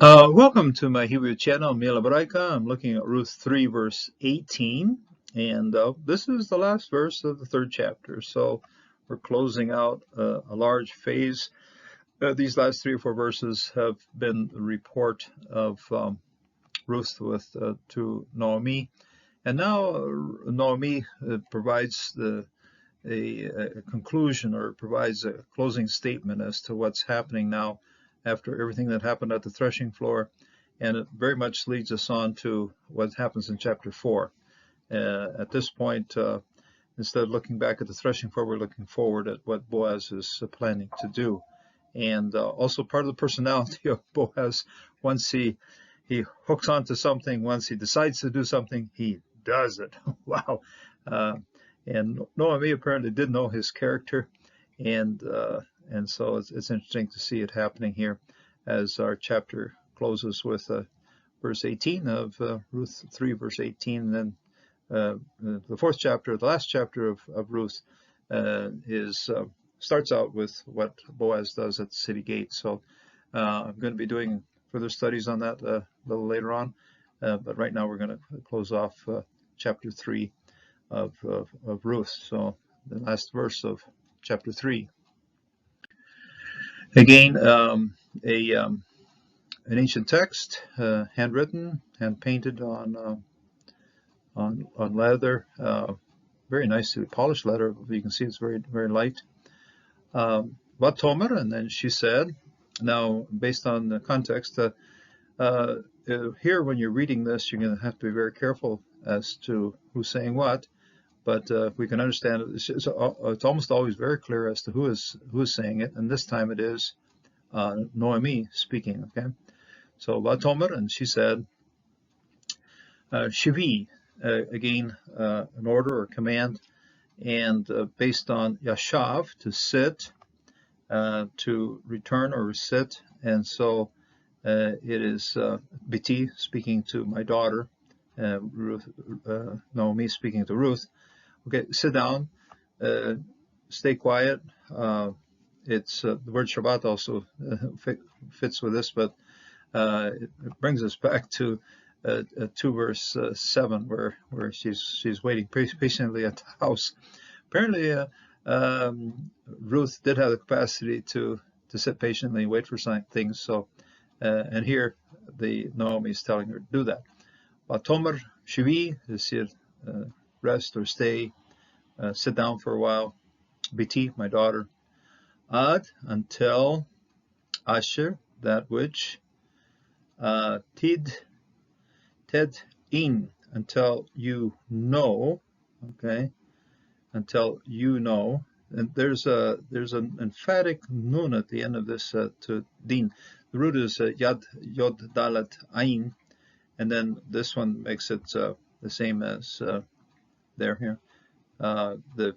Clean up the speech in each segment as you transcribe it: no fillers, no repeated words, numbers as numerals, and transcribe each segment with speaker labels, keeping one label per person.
Speaker 1: Welcome to my Hebrew channel, Mila Baraika. I'm looking at Ruth 3, verse 18, and this is the last verse of the third chapter. So we're closing out a large phase. These last 3 or 4 verses have been the report of Ruth to Naomi, and now Naomi provides a conclusion, or provides a closing statement as to what's happening now after everything that happened at the threshing floor, and it very much leads us on to what happens in chapter 4. At this point, instead of looking back at the threshing floor, we're looking forward at what Boaz is planning to do. And also part of the personality of Boaz, once he hooks onto something, once he decides to do something, he does it. Wow. And Naomi apparently did know his character, and so it's interesting to see it happening here as our chapter closes with verse 18 of Ruth 3, verse 18, and then the fourth chapter, the last chapter of Ruth, starts out with what Boaz does at the city gate. So I'm going to be doing further studies on that a little later on, but right now we're going to close off chapter 3 of Ruth. So the last verse of chapter 3. Again, an ancient text, handwritten, hand painted on leather, very nicely polished leather. You can see it's very, very light. Vatomer, and then she said. Now, based on the context, here when you're reading this, you're going to have to be very careful as to who's saying what. But we can understand it. It's almost always very clear as to who is saying it, and this time it is Naomi speaking. Okay, so Vatomer, and she said, Shivi, again an order or command, and based on Yashav, to sit, to return or sit, and so it is Biti speaking to my daughter, Ruth, Naomi speaking to Ruth. Okay, sit down, stay quiet. It's the word Shabbat also fits with this, but it brings us back to 2 verse 7, where she's waiting patiently at the house. Apparently, Ruth did have the capacity to sit patiently and wait for things. So, and here Naomi is telling her to do that. Vatomer Shivi is here. Rest or stay, sit down for a while. Biti, my daughter. Ad, until Asher, that which. Tid, Ted, in, until you know. Okay, until you know. And there's an emphatic nun at the end of this to din. The root is yad, yod, dalat, ain, and then this one makes it the same as there here. The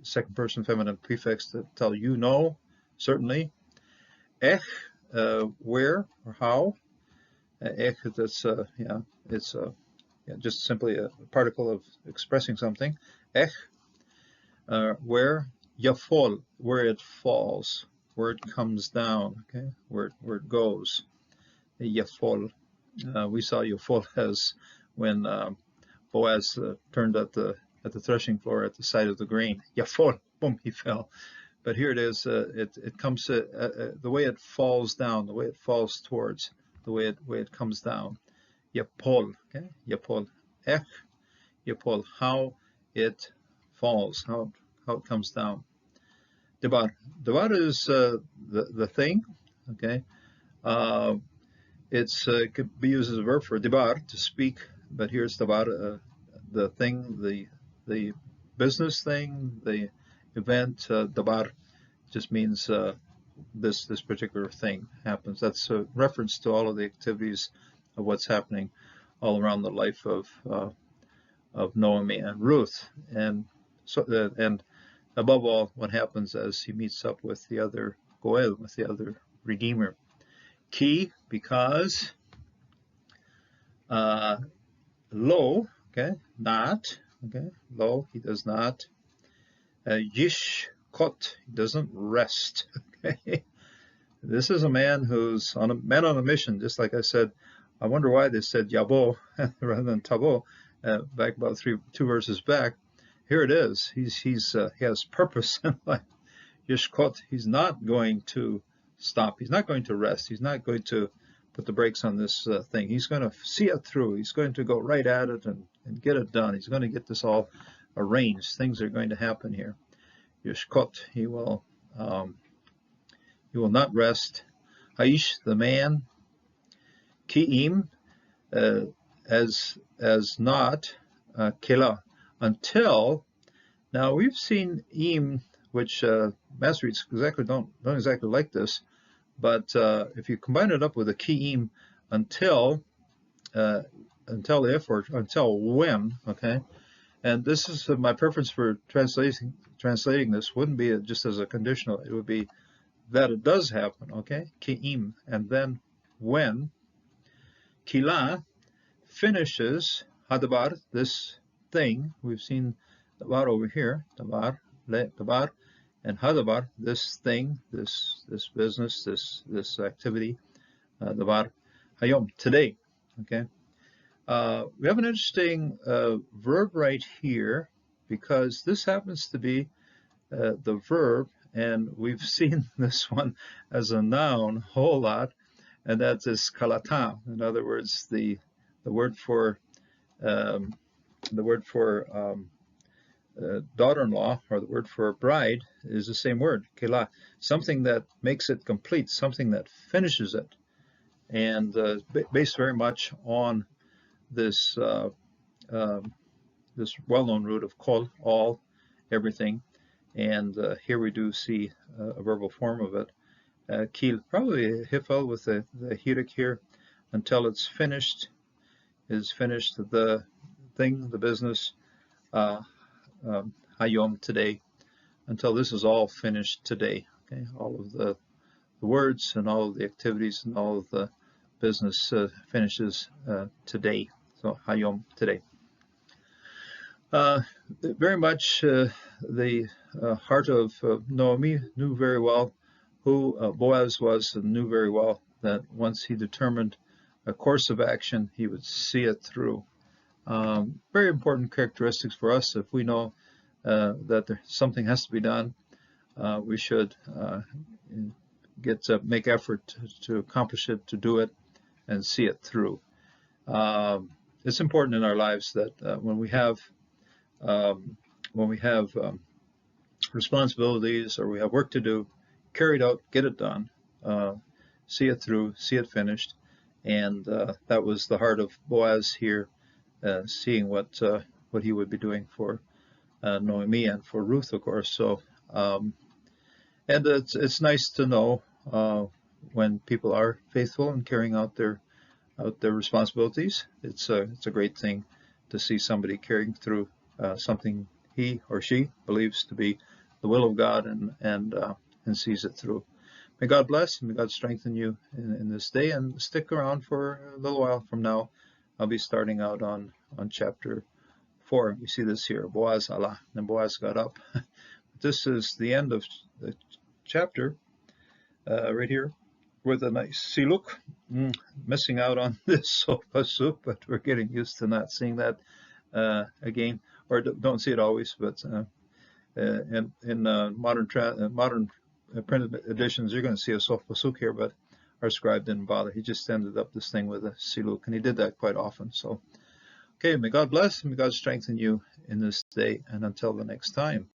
Speaker 1: second person feminine prefix to tell you know, certainly. Ech, where or how. Ech, that's it's just simply a particle of expressing something. Ech, where. Yafol, where it falls, where it comes down. Okay, where it goes. Yafol. We saw Yafol as when Boaz turned at the threshing floor at the side of the grain. Yafol, boom, he fell. But here it is. It comes the way it falls down, the way it falls towards, the way it comes down. Yapol, okay. Yapol, ech, yapol, how it falls, how it comes down. Debar, debar is the thing, okay. It could be used as a verb for debar, to speak, but here's debar, the thing, the business thing, the event. Dabar just means this particular thing happens. That's a reference to all of the activities of what's happening all around the life of Naomi and Ruth, and so and above all, what happens as he meets up with the other Goel, with the other Redeemer. Ki, because. Lo, okay, not, okay, lo, he does not. Yish kot, he doesn't rest, okay. This is a man who's on a man on a mission, just like I said. I wonder why they said Yabo rather than Tabo back about two verses back. Here it is. He has purpose in life. Yishkot. He's not going to stop. He's not going to rest. He's not going to put the brakes on this thing. He's going to see it through. He's going to go right at it and get it done. He's going to get this all arranged. Things are going to happen here. Yishkot. He will not rest. Haish, the man. Ki'im, as not. Kela, until. Now we've seen im, which master reads don't exactly like this, but if you combine it up with a ki'im, until the if, until when, okay. And this is my preference for translating this. Wouldn't be just as a conditional. It would be that it does happen, okay? Ki'im, and then when. Kila finishes hadabar, this thing. We've seen dabar over here, dabar, le dabar, and hadabar, this thing, this business, this activity, dabar, hayom, today. Okay. We have an interesting verb right here because this happens to be the verb, and we've seen this one as a noun a whole lot, and that is kalata. In other words, the word for daughter-in-law, or the word for bride, is the same word, kela, something that makes it complete, something that finishes it, and based very much on this this well-known root of kol, all, everything, and here we do see a verbal form of it. Kil, probably a hifel with the hirik here, until it's finished, the thing, the business, hayom, today, until this is all finished today. Okay, all of the words and all of the activities and all of the business finishes today. So hayom, today. Very much the heart of Naomi knew very well who Boaz was, and knew very well that once he determined a course of action, he would see it through. Very important characteristics for us. If we know that something has to be done, we should make effort to accomplish it, to do it, and see it through. It's important in our lives that when we have responsibilities or we have work to do, carry it out, get it done, see it through, see it finished, and that was the heart of Boaz here, seeing what he would be doing for Noemi and for Ruth, of course. So, and it's nice to know when people are faithful in carrying out their responsibilities. It's a great thing to see somebody carrying through something he or she believes to be the will of God and sees it through. May God bless and may God strengthen you in this day, and stick around for a little while from now. I'll be starting out on chapter 4. We see this here, Boaz Allah, and Boaz got up. This is the end of the chapter right here with a nice siluk. Missing out on this pasuk, but we're getting used to not seeing that again, or don't see it always, but in modern printed editions, you're going to see a sof pasuk here, but our scribe didn't bother. He just ended up this thing with a siluk, and he did that quite often. So, okay, may God bless and may God strengthen you in this day, and until the next time.